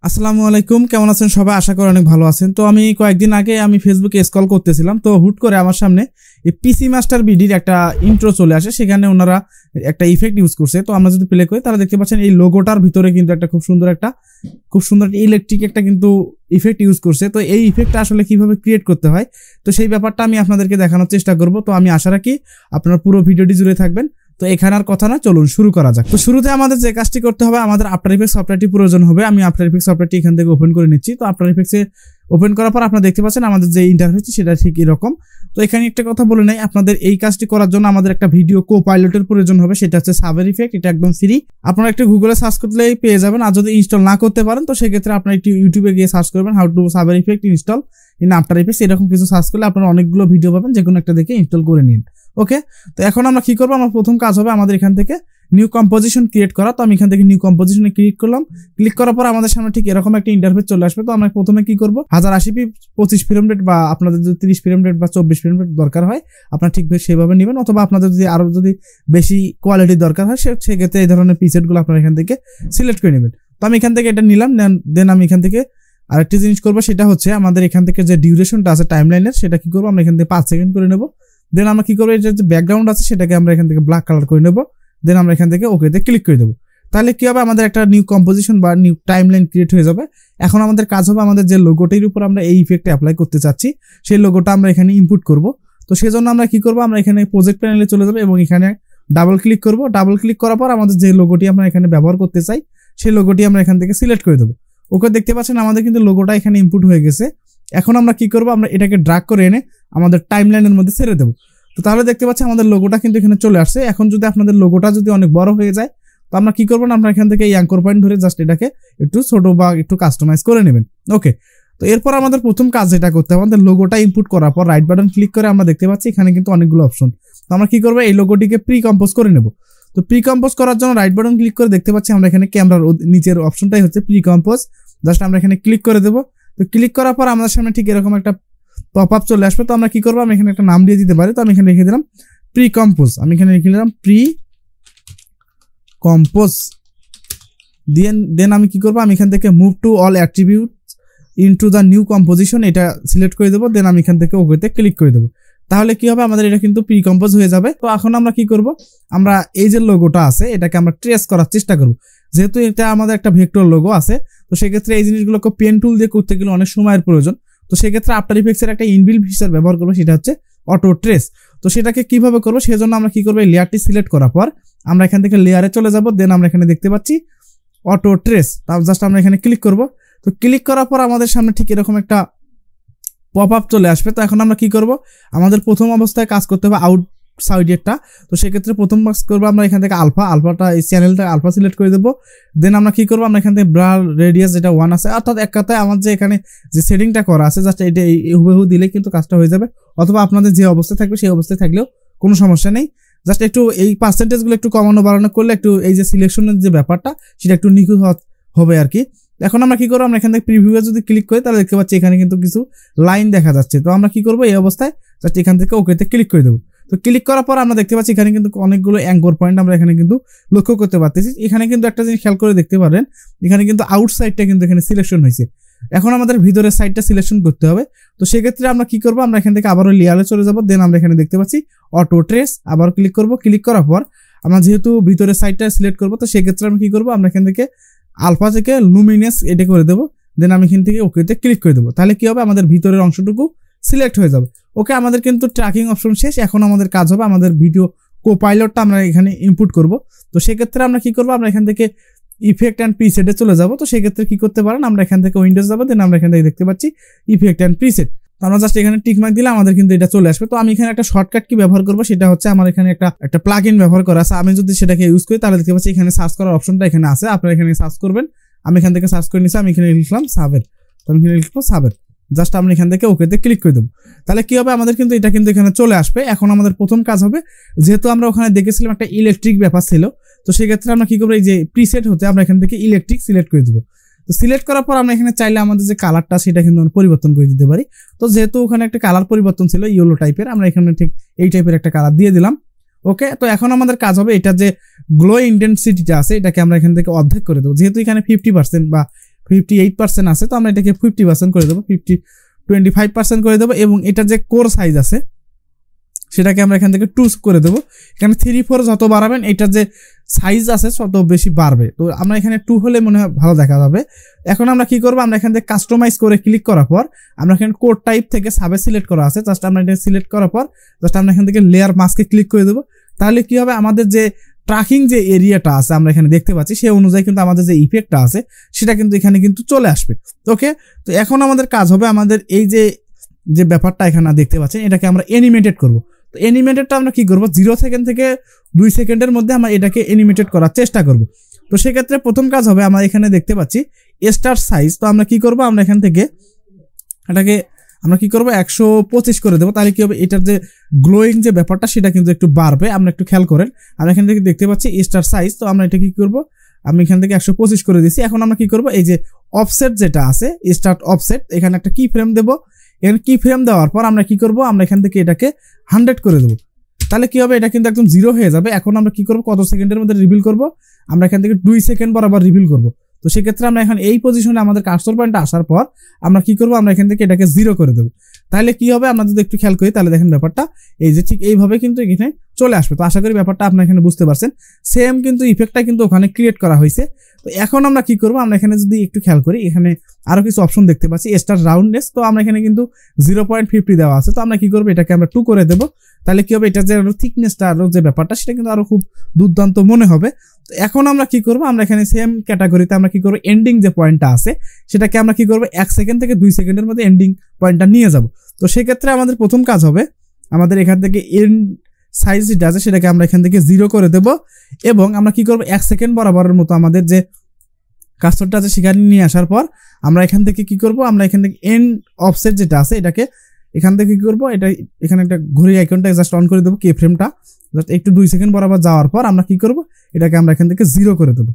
আসসালামু আলাইকুম, কেমন আছেন সবাই? আশা করি অনেক ভালো আছেন। তো আমি কয়েকদিন আগে ফেসবুকে স্ক্রল করতেছিলাম, তো হুট করে আমার সামনে এই পিসি মাস্টার বিডির একটা ইন্ট্রো চলে আসে। সেখানে ওনারা একটা ইফেক্ট ইউজ করছে। তো আমরা যদি প্লে করি তাহলে দেখতে পাচ্ছেন এই লোগোটার ভিতরে কিন্তু একটা খুব সুন্দর ইলেকট্রিক একটা কিন্তু ইফেক্ট ইউজ করছে। তো এই ইফেক্টটা আসলে কিভাবে ক্রিয়েট করতে হয়, তো সেই ব্যাপারটা আমি আপনাদেরকে দেখানোর চেষ্টা করব। তো আমি আশা রাখি আপনারা পুরো ভিডিওটি জুড়ে থাকবেন। তো এখানে আর কথা না, চলুন শুরু করা যাক। তো শুরুতে আমাদের যে কাজটি করতে হবে, আমাদের আফটার ইফেক্টস সফটওয়্যারটি প্রয়োজন হবে। আমি আফটার ইফেক্টস সফটওয়্যারটি এখান থেকে ওপেন করে নিচ্ছি। তো আফটার ইফেক্টসে ওপেন করার পর আপনারা দেখতে পাচ্ছেন আমাদের যে ইন্টারফেসটি সেটা ঠিক এরকম। তো এখানে একটা কথা বলে নাই, আপনাদের এই কাজটি করার জন্য আমাদের একটা ভিডিও কো-পাইলটের প্রয়োজন হবে। সেটা হচ্ছে সাবের ইফেক্ট। এটা একদম ফ্রি, আপনারা একটু গুগলে সার্চ করলেই পেয়ে যাবেন। আর যদি ইনস্টল না করতে পারেন তো সেক্ষেত্রে আপনারা একটু ইউটিউবে গিয়ে সার্চ করবেন how to Saber effect install in after effects, এরকম কিছু সার্চ করলে আপনারা অনেকগুলো ভিডিও পাবেন, যে কোনো একটা দেখে ইনস্টল করে নিন। ওকে, তো এখন আমরা কি করবো, আমার প্রথম কাজ হবে আমাদের এখান থেকে নিউ কম্পোজিশন ক্রিয়েট করা। তো আমি এখান থেকে নিউ কম্পোজিশনে ক্লিক করলাম। ক্লিক করার পর আমাদের সামনে ঠিক এরকম একটা ইন্টারফেস চলে আসবে। তো আমরা প্রথমে কি করবো, 1080p 25 ফ্রেম রেট, বা আপনাদের যদি 30 ফ্রেম রেট বা 24 ফ্রেম রেট দরকার হয় আপনারা ঠিক সেভাবে নেবেন, অথবা আপনাদের যদি আরো বেশি কোয়ালিটির দরকার হয় সেক্ষেত্রে এই ধরনের প্রিসেটগুলো আপনারা এখান থেকে সিলেক্ট করে নেবেন। তো আমি এখান থেকে এটা নিলাম। দেন আমি এখান থেকে আরেকটি জিনিস করবো, সেটা হচ্ছে আমাদের এখান থেকে যে ডিউরেশনটা আছে টাইমলাইনের, সেটা কি করবো আমরা এখান থেকে 5 সেকেন্ড করে নেবো। দেন আমরা কি করবো, এটা যে ব্যাকগ্রাউন্ড আছে সেটাকে আমরা এখান থেকে ব্ল্যাক কালার করে নেবো। দেন আমরা এখান থেকে ওকেতে ক্লিক করে দেবো। তাহলে কি হবে, আমাদের একটা নিউ কম্পোজিশন বা নিউ টাইমলাইন ক্রিয়েট হয়ে যাবে। এখন আমাদের কাজ হবে, আমাদের যে লোগোটির উপর আমরা এই ইফেক্টটা অ্যাপ্লাই করতে চাচ্ছি সেই লোগোটা আমরা এখানে ইনপুট করব। তো সেজন্য আমরা কি করবো, আমরা এখানে প্রজেক্ট প্যানেলে চলে যাবো এবং এখানে ডাবল ক্লিক করব। ডাবল ক্লিক করার পর আমাদের যে লোগোটি আমরা এখানে ব্যবহার করতে চাই সেই লোগোটি আমরা এখান থেকে সিলেক্ট করে দেবো। ওকে, দেখতে পাচ্ছেন আমাদের কিন্তু লোগোটা এখানে ইনপুট হয়ে গেছে। এখন আমরা কি করব, আমরা এটাকে ড্র্যাগ করে এনে আমাদের টাইমলাইনের মধ্যে ছেড়ে দেবো। তো তাহলে দেখতে পাচ্ছি আমাদের লোগোটা কিন্তু এখানে চলে আসছে। এখন যদি আপনাদের লোগোটা যদি অনেক বড় হয়ে যায় তো আমরা কি করবো না, আমরা এখান থেকে এই অ্যাঙ্কর পয়েন্ট ধরে জাস্ট এটাকে একটু ছোট বা একটু কাস্টমাইজ করে নেবেন। ওকে, তো এরপর আমাদের প্রথম কাজ যেটা করতে হবে, আমাদের লোগোটা ইনপুট করার পর রাইট বাটন ক্লিক করে আমরা দেখতে পাচ্ছি এখানে কিন্তু অনেকগুলো অপশন। তো আমরা কি করবো, এই লোগোটিকে প্রি কম্পোজ করে নেব। তো প্রি কম্পোজ করার জন্য রাইট বাটন ক্লিক করে দেখতে পাচ্ছি আমরা এখানে ক্যামেরার নিচের অপশনটাই হচ্ছে প্রি কম্পোজ। জাস্ট আমরা এখানে ক্লিক করে দেবো। তো ক্লিক করার পর আমাদের সামনে ঠিক এরকম একটা পপ আপ চলে আসবে। তো আমরা কি করবো, আমি এখানে একটা নাম দিয়ে দিতে পারি। তো আমি এখানে লিখে দিলাম প্রি কম্পোজ। আমি এখানে লিখে দিলাম প্রি কম্পোজ। দেন আমি কি করবো, আমি এখান থেকে move to all attribute into the new composition এটা সিলেক্ট করে দেবো। দেন আমি এখান থেকে ওকেতে ক্লিক করে দেবো। তাহলে কি হবে, আমাদের এটা কিন্তু প্রি কম্পোজ হয়ে যাবে। তো এখন আমরা কি করব, আমরা এই যে লোগোটা আছে এটাকে আমরা ট্রেস করার চেষ্টা করব। যেহেতু এটা আমাদের একটা ভেক্টর লোগো আছে, তো সেক্ষেত্রে এই জিনিসগুলোকে পেন টুল দিয়ে করতে গেলে অনেক সময়ের প্রয়োজন। তো সেক্ষেত্রে আফটার ইফেক্টসের একটা ইনবিল্ট ফিচার ব্যবহার করবো, সেটা হচ্ছে অটো ট্রেস। তো সেটাকে কিভাবে করবো, সেজন্য আমরা কি করবো, এই লেয়ারটি সিলেক্ট করার পর আমরা এখান থেকে লেয়ারে চলে যাব। দেন আমরা এখানে দেখতে পাচ্ছি অটো ট্রেস, তার জাস্ট আমরা এখানে ক্লিক করব। তো ক্লিক করার পর আমাদের সামনে ঠিক এরকম একটা পপ আপ চলে আসবে। তো এখন আমরা কি করব, আমাদের প্রথম অবস্থায় কাজ করতে হবে আউটসাইডেরটা। তো সেক্ষেত্রে প্রথম কাজ করবো আমরা এখান থেকে আলফাটা এই চ্যানেলটা আলফা সিলেক্ট করে দেবো। দেন আমরা কি করবো, আমরা এখান থেকে ব্লার রেডিয়াস যেটা 1 আছে, অর্থাৎ এক কথায় আমার যে এখানে যে সেটিংটা করা আছে জাস্ট এটা হুবহু দিলে কিন্তু কাজটা হয়ে যাবে। অথবা আপনাদের যে অবস্থায় থাকবে সেই অবস্থায় থাকলেও কোনো সমস্যা নেই। জাস্ট একটু এই পার্সেন্টেজগুলো একটু কমানো বাড়ানো করলে একটু এই যে সিলেকশনের যে ব্যাপারটা সেটা একটু নিখুঁত হবে আর কি। এখন আমরা কি করবো, আমরা এখান থেকে প্রিভিউয়ে যদি ক্লিক করি তাহলে দেখতে পাচ্ছি এখানে কিন্তু কিছু লাইন দেখা যাচ্ছে। তো আমরা কি করবো, এই অবস্থায় জাস্ট এখান থেকে ওকেতে ক্লিক করে দেবো। তো ক্লিক করার পর আমরা দেখতে পাচ্ছি এখানে কিন্তু অনেকগুলো অ্যাঙ্কর পয়েন্ট আমরা এখানে কিন্তু লক্ষ্য করতে পারতেছি। এখানে কিন্তু একটা জিনিস খেয়াল করে দেখতে পারেন, এখানে কিন্তু আউটসাইডটা কিন্তু এখানে সিলেকশন হয়েছে। এখন আমাদের ভিতরের সাইডটা সিলেকশন করতে হবে। তো সেক্ষেত্রে আমরা কি করবো, আমরা এখান থেকে আবারও লেয়ারে চলে যাবো। দেন আমরা এখানে দেখতে পাচ্ছি অটো ট্রেস, আবার ক্লিক করবো। ক্লিক করার পর আমরা যেহেতু ভিতরের সাইডটা সিলেক্ট করবো, তো সেক্ষেত্রে আমি কি করবো, আমরা এখান থেকে আলফা থেকে লুমিনেস এটা করে দেবো। দেন আমি এখান থেকে ওকেতে ক্লিক করে দেবো। তাহলে কি হবে, আমাদের ভিতরের অংশটুকু সিলেক্ট হয়ে যাবে। ওকে, আমাদের কিন্তু ট্র্যাকিং অপশন শেষ। এখন আমাদের কাজ হবে আমাদের ভিডিও কো-পাইলটটা আমরা এখানে ইনপুট করব। তো সেক্ষেত্রে আমরা কি করবো, আমরা এখান থেকে ইফেক্ট অ্যান্ড প্রিসেটে চলে যাব। তো সেক্ষেত্রে কি করতে পারেন, আমরা এখান থেকে উইন্ডোজ যাবো। দেন আমরা এখান থেকে দেখতে পাচ্ছি ইফেক্ট অ্যান্ড প্রিসেট। তো আমরা জাস্ট এখানে টিক মার্ক দিলে আমাদের কিন্তু এটা চলে আসবে। তো আমি এখানে একটা শর্টকাট কি ব্যবহার করবো, সেটা হচ্ছে আমার এখানে একটা প্লাগ ইন ব্যবহার করা আছে। আমি যদি সেটাকে ইউজ করি তাহলে দেখতে পাচ্ছি এখানে সার্চ করার অপশনটা এখানে আছে, আপনারা এখানে সার্চ করবেন। আমি এখান থেকে সার্চ করে নিচ্ছি, আমি এখানে লিখলাম সাবের। তো আমি এখানে লিখবো সাবের, জাস্ট আমরা এখান থেকে ওকেতে ক্লিক করে দেবো। তাহলে কি হবে, আমাদের কিন্তু এটা কিন্তু এখানে চলে আসবে। এখন আমাদের প্রথম কাজ হবে, যেহেতু আমরা ওখানে দেখেছিলাম একটা ইলেকট্রিক ব্যাপার ছিল, তো সেক্ষেত্রে আমরা কি করবো, এই যে প্রিসেট হতে আমরা এখান থেকে ইলেকট্রিক সিলেক্ট করে দেবো। তো সিলেক্ট করার পর আমরা এখানে চাইলে আমাদের যে কালারটা সেটা কিন্তু পরিবর্তন করে দিতে পারি। তো যেহেতু ওখানে একটা কালার পরিবর্তন ছিল ইয়েলো টাইপের, আমরা এখানে ঠিক এই টাইপের একটা কালার দিয়ে দিলাম। ওকে, তো এখন আমাদের কাজ হবে এটা যে গ্লো ইন্টেন্সিটিটা আছে এটাকে আমরা এখান থেকে অর্ধেক করে দেবো। যেহেতু এখানে 50% বা 58% আছে, তো আমরা এটাকে 50% করে দেবো, 25% করে দেবো। এবং এটা যে কোর সাইজ আছে সেটাকে আমরা এখান থেকে 2 করে দেবো। এখানে 3-4 যত বাড়াবেন এটার যে সাইজ আছে তত বেশি বাড়বে। তো আমরা এখানে 2 হলে মনে হয় ভালো দেখা যাবে। এখন আমরা কি করবো, আমরা এখান থেকে কাস্টমাইজ করে ক্লিক করার পর আমরা এখানে কোড টাইপ থেকে সাবে সিলেক্ট করা আছে, জাস্ট আমরা এটা সিলেক্ট করার পর জাস্ট আমরা এখান থেকে লেয়ার মাস্কে ক্লিক করে দেবো। তাহলে কি হবে, আমাদের যে ট্র্যাকিং যে এরিয়াটা আছে আমরা এখানে দেখতে পাচ্ছি সেই অনুযায়ী কিন্তু আমাদের যে ইফেক্টটা আছে সেটা কিন্তু এখানে কিন্তু চলে আসবে। ওকে, তো এখন আমাদের কাজ হবে, আমাদের এই যে ব্যাপারটা এখানে দেখতে পাচ্ছেন এটাকে আমরা অ্যানিমেটেড করব। তো অ্যানিমেটেডটা আমরা কি করব, 0 সেকেন্ড থেকে 2 সেকেন্ডের মধ্যে আমরা এটাকে অ্যানিমেটেড করার চেষ্টা করব। তো সেক্ষেত্রে প্রথম কাজ হবে, আমরা এখানে দেখতে পাচ্ছি স্টার সাইজ। তো আমরা কি করব, আমরা এখান থেকে এটাকে আমরা কি করব 125 করে দেবো। তাহলে কি হবে, এটার যে গ্লোয়িং যে ব্যাপারটা সেটা কিন্তু একটু বাড়বে। আমরা একটু খেয়াল করেন, আমরা এখান থেকে দেখতে পাচ্ছি স্টার সাইজ। তো আমরা এটা কি করব, আমি এখান থেকে 125 করে দিয়েছি। এখন আমরা কি করব, এই যে অফসেট যেটা আছে স্টার্ট অফসেট, এখানে একটা কি ফ্রেম দেবো। এখানে কি ফ্রেম দেওয়ার পর আমরা কি করব, আমরা এখান থেকে এটাকে 100 করে দেবো। তাহলে কি হবে, এটা কিন্তু একদম 0 হয়ে যাবে। এখন আমরা কি করব, কত সেকেন্ডের মধ্যে রিভিল করব, আমরা এখান থেকে 2 সেকেন্ড বরাবর রিভিল করব। তো সেক্ষেত্রে আমরা এখন এই পজিশনে আমাদের কার্সর পয়েন্টে আসার পর আমরা কি করব, আমরা এখান থেকে এটাকে 0 করে দেবো। তাহলে কি হবে, আমরা যদি একটু খেয়াল করি তাহলে দেখেন ব্যাপারটা এই যে ঠিক এইভাবে কিন্তু এখানে চলে আসবে। তো আশা করি ব্যাপারটা আপনারা এখানে বুঝতে পারছেন। সেম কিন্তু ইফেক্টটা কিন্তু ওখানে ক্রিয়েট করা হয়েছে। তো এখন আমরা কি করব, আমরা এখানে যদি একটু খেয়াল করি এখানে আরো কিছু অপশন দেখতে পাচ্ছি, স্টার রাউন্ডনেস। তো আমরা এখানে কিন্তু 0.50 দেওয়া আছে। তো আমরা কি করব, এটাকে আমরা 2 করে দেবো। তাহলে কি হবে, এটা যে থিকনেসটা আরো যে ব্যাপারটা সেটা কিন্তু আরো খুব দুর্দান্ত মনে হবে। তো এখন আমরা কি করব, আমরা এখানে সেম ক্যাটাগরিতে আমরা কি করব, এন্ডিং যে পয়েন্টটা আছে সেটাকে আমরা কি করব 1 সেকেন্ড থেকে 2 সেকেন্ডের মধ্যে এন্ডিং পয়েন্টটা নিয়ে যাব। তো সেক্ষেত্রে আমাদের প্রথম কাজ হবে, আমাদের এখান থেকে এন্ড সাইজ যেটা আছে সেটাকে আমরা এখান থেকে 0 করে দেব। এবং আমরা কি করব, 1 সেকেন্ড বরাবরের মতো আমাদের যে কার্সরটা আছে সেখানে নিয়ে আসার পর আমরা এখান থেকে কি করব, আমরা এখান থেকে এন্ড অফসেট যেটা আছে এটাকে এখান থেকে কি করব, এটা এখানে একটা ঘড়ি আইকনটা জাস্ট অন করে দেবো, কে ফ্রেমটা জাস্ট একটু 2 সেকেন্ড বরাবর যাওয়ার পর আমরা কি করব, এটাকে আমরা এখান থেকে 0 করে দেবো।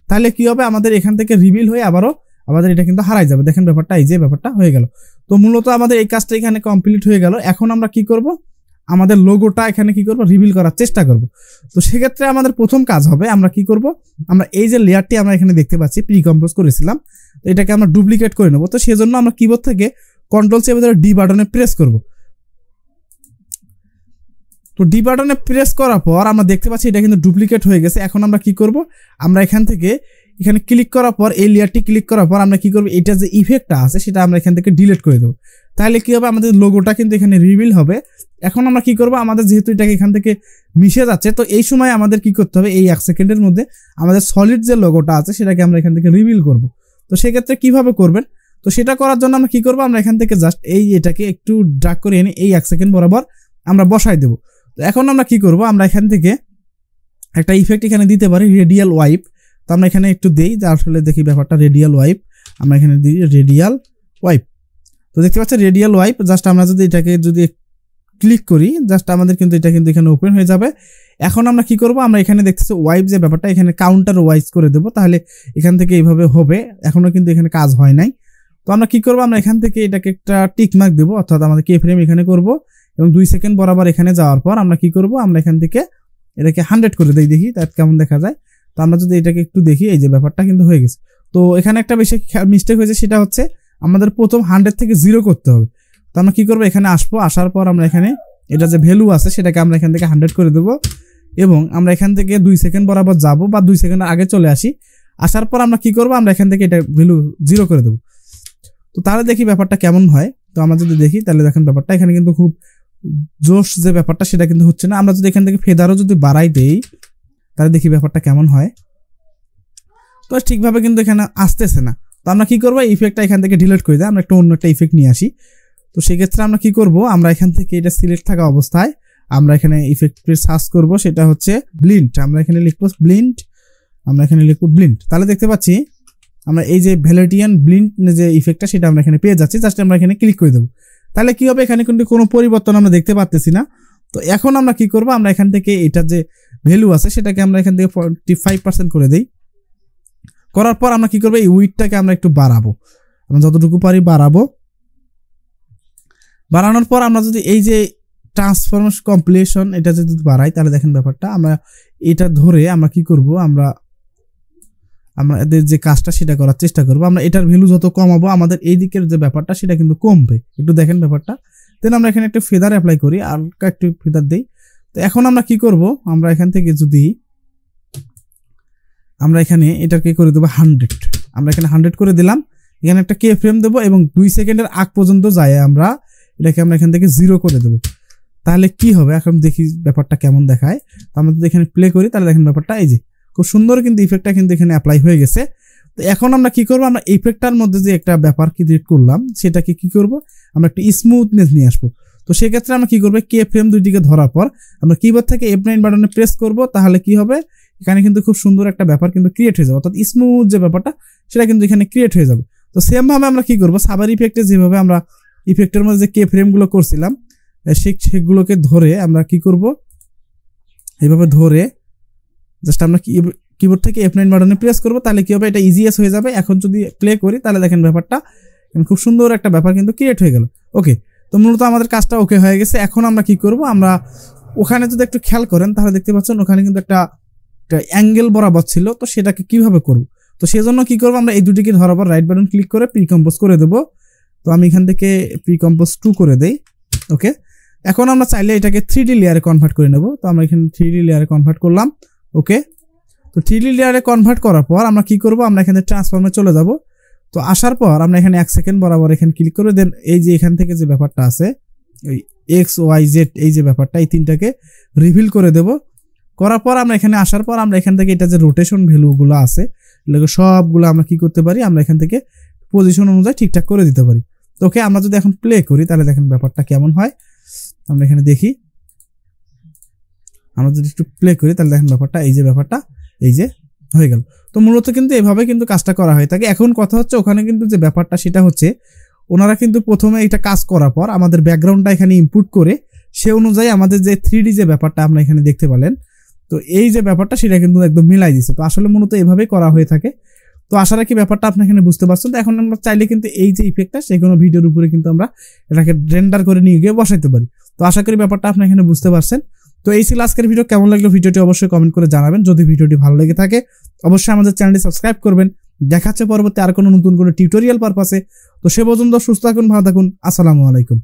তাহলে কি হবে, আমাদের এখান থেকে রিভিল হয়ে আবারও আমাদের এটা কিন্তু হারাই যাবে। দেখেন ব্যাপারটা এই যে ব্যাপারটা হয়ে গেল। তো মূলত আমাদের এই কাজটা এখানে কমপ্লিট হয়ে গেল। এখন আমরা কি করব, আমাদের লোগোটা এখানে কি করব, রিভিল করার চেষ্টা করব। তো সেক্ষেত্রে আমাদের প্রথম কাজ হবে, আমরা কি করব, আমরা এই যে লেয়ারটি আমরা এখানে দেখতে পাচ্ছি প্রি কম্পোজ করেছিলাম, তো এটাকে আমরা ডুপ্লিকেট করে নেব। তো সেজন্য আমরা কিবোর্ড থেকে কন্ট্রোল চেপে ধরে ডি বাটনে প্রেস করব। তো ডি বাটনে প্রেস করার পর আমরা দেখতে পাচ্ছি এটা কিন্তু ডুপ্লিকেট হয়ে গেছে। এখন আমরা কি করব, আমরা এখান থেকে এখানে ক্লিক করার পর এই লেয়ারটি ক্লিক করার পর আমরা কি করব, এটা যে ইফেক্টটা আছে সেটা আমরা এখান থেকে ডিলিট করে দেবো। তাহলে কি হবে, আমাদের লোগোটা কিন্তু এখানে রিভিল হবে। এখন আমরা কি করব, আমাদের যেহেতু এটাকে এখান থেকে মিশে যাচ্ছে, তো এই সময় আমাদের কি করতে হবে, এই 1 সেকেন্ডের মধ্যে আমাদের সলিড যে লোগোটা আছে সেটাকে আমরা এখান থেকে রিভিল করব। তো সেক্ষেত্রে কিভাবে করবেন, তো সেটা করার জন্য আমরা কি করব, আমরা এখান থেকে জাস্ট এটাকে একটু ড্র্যাগ করে এনে এই 1 সেকেন্ড বরাবর আমরা বসাই দেব। তো এখন আমরা কি করব, আমরা এখান থেকে একটা ইফেক্ট এখানে দিতে পারি, রেডিয়াল ওয়াইপ। তো আমরা এখানে একটু দেই, আসলে দেখি ব্যাপারটা রেডিয়াল ওয়াইপ, আমরা এখানে দিই রেডিয়াল ওয়াইপ। তো দেখতে পাচ্ছেন রেডিয়াল ওয়াইপ, জাস্ট আমরা যদি এটাকে যদি ক্লিক করি জাস্ট আমাদের কিন্তু এটা কিন্তু এখানে ওপেন হয়ে যাবে। এখন আমরা কি করব, আমরা এখানে দেখতেছি ওয়াইপ যে ব্যাপারটা এখানে কাউন্টার ওয়াইজ করে দেব, তাহলে এখান থেকে এইভাবে হবে। এখনো কিন্তু এখানে কাজ হয় নাই। তো আমরা কি করব, আমরা এখান থেকে এটাকে একটা টিক মার্ক দেবো, অর্থাৎ আমাদের কে ফ্রেম এখানে করব এবং 2 সেকেন্ড বরাবর এখানে যাওয়ার পর আমরা কি করব, আমরা এখান থেকে এটাকে 100 করে দেই, দেখি তার কেমন দেখা যায়। তো আমরা যদি এটাকে একটু দেখি, এই যে ব্যাপারটা কিন্তু হয়ে গেছে। তো এখানে একটা বেশি মিস্টেক হয়েছে, সেটা হচ্ছে আমাদের প্রথম 100 থেকে 0 করতে হবে। তো আমরা কি করব, এখানে আসবো, আসার পর আমরা এখানে এটা যে ভ্যালু আছে সেটাকে আমরা এখান থেকে 100 করে দেব এবং আমরা এখান থেকে 2 সেকেন্ড বরাবর যাব বা 2 সেকেন্ড আগে চলে আসি। আসার পর আমরা কি করব, আমরা এখান থেকে এটা ভ্যালু 0 করে দেব। তো তাহলে দেখি ব্যাপারটা কেমন হয়। তো আমরা যদি দেখি তাহলে দেখেন ব্যাপারটা এখানে কিন্তু খুব জোশ যে ব্যাপারটা সেটা কিন্তু হচ্ছে না। আমরা যদি এখান থেকে ফেদারও যদি বাড়াই দেই তাহলে দেখি ব্যাপারটা কেমন হয়। তো ঠিকভাবে কিন্তু এখানে আসতেছে না। তো আমরা কি করবো, ইফেক্টটা এখান থেকে ডিলিট করে দিই, আমরা একটা অন্য একটা ইফেক্ট নিয়ে আসি। তো সেক্ষেত্রে আমরা কি করব, আমরা এখান থেকে এটা সিলেক্ট থাকা অবস্থায় আমরা এখানে ইফেক্টের সার্চ করব, সেটা হচ্ছে ব্লিন্ড। আমরা এখানে লিখবো ব্লিন্ড, আমরা এখানে লিখবো ব্লিন্ড। তাহলে দেখতে পাচ্ছি আমরা এই যে ভ্যালেটিয়ান ব্লিন্ড যে ইফেক্টটা সেটা আমরা এখানে পেয়ে যাচ্ছি। জাস্ট আমরা এখানে ক্লিক করে দেবো। তাহলে কি হবে, এখানে কিন্তু কোনো পরিবর্তন আমরা দেখতে পাচ্ছি না। তো এখন আমরা কি করব, আমরা এখান থেকে এটা যে ভ্যালু আছে সেটাকে আমরা এখান থেকে 45% করে দেই। করার পর আমরা কি করবো, এই উইডটাকে আমরা একটু বাড়াবো, আমরা যতটুকু পারি বাড়াবো। বাড়ানোর পর আমরা যদি এই যে ট্রান্সফরমেশন কমপ্লিশন এটা যদি বাড়াই তাহলে দেখেন ব্যাপারটা আমরা এটা ধরে আমরা কি করব, আমরা আমাদের যে কাজটা সেটা করার চেষ্টা করবো। আমরা এটার ভ্যালু যত কমাবো আমাদের এই দিকের যে ব্যাপারটা সেটা কিন্তু কমবে। একটু দেখেন ব্যাপারটা। দেন আমরা এখানে একটা ফেদার অ্যাপ্লাই করি, আর একটু ফেদার দিই। তো এখন আমরা কি করব, আমরা এখান থেকে যদি আমরা এখানে এটাকে করে দেবো 100, আমরা এখানে 100 করে দিলাম। এখানে একটা কে ফ্রেম দেবো এবং 2 সেকেন্ডের আগ পর্যন্ত যায় আমরা এটাকে আমরা এখান থেকে 0 করে দেবো। তাহলে কি হবে এখন দেখি ব্যাপারটা কেমন দেখায়। তো আমরা যদি এখানে প্লে করি তাহলে দেখেন ব্যাপারটা এই যে খুব সুন্দর কিন্তু ইফেক্টটা কিন্তু এখানে অ্যাপ্লাই হয়ে গেছে। তো এখন আমরা কি করব, আমরা ইফেক্টটার মধ্যে যে একটা ব্যাপার ক্রিয়েট করলাম সেটাকে কি করব, আমরা একটা স্মুথনেস নিয়ে আসবো। তো সেক্ষেত্রে আমরা কি করবো, কে ফ্রেম দুইটিকে ধরার পর আমরা কিবোর্ড থেকে F9 বাটনে প্রেস করব। তাহলে কি হবে, এখানে কিন্তু খুব সুন্দর একটা ব্যাপার কিন্তু ক্রিয়েট হয়ে যাবে, অর্থাৎ স্মুথ যে ব্যাপারটা সেটা কিন্তু এখানে ক্রিয়েট হয়ে যাবে। তো সেম ভাবে আমরা কি করব, সাবার ইফেক্টে যেভাবে আমরা ইফেক্টের মধ্যে যে কে ফ্রেমগুলো করছিলাম সেগুলোকে ধরে আমরা কি করব, এইভাবে ধরে জাস্ট আমরা কিবোর্ড থেকে F9 বাটনে প্রেস করব। তাহলে কি হবে, এটা ইজিএস হয়ে যাবে। এখন যদি প্লে করি তাহলে দেখেন ব্যাপারটা খুব সুন্দর একটা ব্যাপার কিন্তু ক্রিয়েট হয়ে গেল। ওকে, তো মূলত আমাদের কাজটা ওকে হয়ে গেছে। এখন আমরা কি করব, আমরা ওখানে যদি একটু খেয়াল করেন তাহলে দেখতে পাচ্ছেন ওখানে কিন্তু একটা অ্যাঙ্গেল বরাবর ছিল। তো সেটাকে কিভাবে করব, তো সেজন্য কি করব, আমরা এই দুটিকে ধরার পর রাইট বাটন ক্লিক করে প্রিকম্পোজ করে দেব। তো আমি এখান থেকে প্রিকম্পোজ 2 করে দেই। ওকে, এখন আমরা চাইলে এটাকে 3D লেয়ারে কনভার্ট করে নেব। তো আমরা এখানে 3D লেয়ারে কনভার্ট করলাম। ওকে, তো 3D লেয়ারে কনভার্ট করার পর আমরা কি করব, আমরা এখানে ট্রান্সফর্মে চলে যাব। তো আসার পর আমরা এখানে 1 সেকেন্ড বরাবর এখানে ক্লিক করে দেন। এই যে এখান থেকে যে ব্যাপারটা আছে এই XYZ এই যে ব্যাপারটা, এই তিনটাকে রিভিল করে দেব। করার পর আমরা এখানে আসার পর আমরা এখান থেকে এটা যে রোটেশন ভ্যালুগুলো আছে সবগুলো আমরা কি করতে পারি, আমরা এখান থেকে পজিশন অনুযায়ী ঠিকঠাক করে দিতে পারি। তো ওকে, আমরা যদি এখন প্লে করি তাহলে দেখেন ব্যাপারটা কেমন হয়। আমরা এখানে দেখি, আমরা যদি একটু প্লে করি তাহলে দেখেন ব্যাপারটা এই যে ব্যাপারটা এই যে হয়ে গেল। তো মূলত কিন্তু এভাবে কিন্তু কাজটা করা হয় থাকে। এখন কথা হচ্ছে ওখানে কিন্তু যে ব্যাপারটা সেটা হচ্ছে ওনারা কিন্তু প্রথমে এটা কাজ করার পর আমাদের ব্যাকগ্রাউন্ডটা এখানে ইনপুট করে সে অনুযায়ী আমাদের যে 3D যে ব্যাপারটা আমরা এখানে দেখতে পেলেন, তো এই যে ব্যাপারটা সেটা কিন্তু একদম মিলাই দিচ্ছে। তো আসলে মূলত এভাবেই করা হয়ে থাকে। তো আশা রাখি ব্যাপারটা আপনি এখানে বুঝতে পারছেন। তো এখন আমরা চাইলে কিন্তু এই যে ইফেক্টটা সেই কোনো ভিডিওর উপরে কিন্তু আমরা এটাকে রেন্ডার করে নিয়ে গিয়ে বসাইতে পারি। তো আশা করি ব্যাপারটা আপনি এখানে বুঝতে পারছেন। তো এই ছিল আজকের ভিডিও। কেমন লাগলো ভিডিওটি অবশ্যই কমেন্ট করে জানাবেন। যদি ভিডিওটি ভালো লেগে থাকে অবশ্যই আমাদের চ্যানেলটি সাবস্ক্রাইব করবেন। দেখাচ্ছে পরবর্তী আর কোনো নতুন কোনো টিউটোরিয়াল পারপাসে। তো সে পর্যন্ত সুস্থ থাকুন, ভালো থাকুন। আসসালামু আলাইকুম।